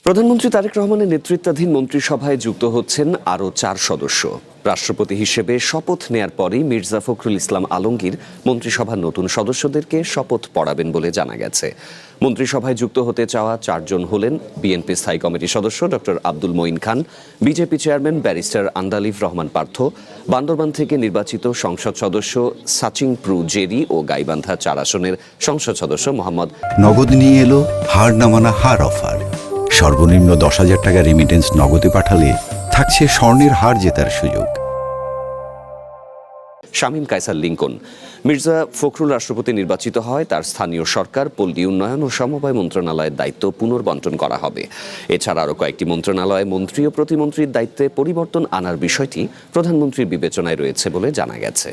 প্রধানমন্ত্রী তারেক রহমানের নেতৃত্বাধীন মন্ত্রিসভায় যুক্ত হচ্ছেন আরও 4 সদস্য। রাষ্ট্রপতি হিসেবে শপথ নেয়ার পরেই মির্জা ফখরুল ইসলাম আলমগীর মন্ত্রিসভার নতুন সদস্যদেরকে শপথ পড়াবেন বলে জানা গেছে। মন্ত্রিসভায় যুক্ত হতে চাওয়া 4 জন হলেন বিএনপি স্থায়ী কমিটির সদস্য doctor Abdul Moyeen Khan, BJP chairman barrister Andalib Rahman Partha, Bandarban থেকে নির্বাচিত সংসদ সদস্য সাচিং প্রু জেরি ও গাইবান্ধা 4 আসনের সংসদ সদস্য মোহাম্মদ। নগদ নিয়ে এলো হার না মানা হার অফার। সর্বনিম্ন 10,000 টাকা রেমিটেন্স নগদে পাঠালে থাকছে স্বর্ণের হার জেতার সুযোগ। শামীম কায়সার লিঙ্কন। মির্জা ফখরুল রাষ্ট্রপতি নির্বাচিত হয়, তার স্থানীয় সরকার, পল্লী উন্নয়ন ও সমবায় মন্ত্রণালয়ের দায়িত্ব পুনর্বন্টন করা হবে। এছাড়া আরও কয়েকটি মন্ত্রণালয়ে মন্ত্রী ও প্রতিমন্ত্রীর দায়িত্বে পরিবর্তন আনার বিষয়টি প্রধানমন্ত্রীর বিবেচনায় রয়েছে বলে জানা গেছে।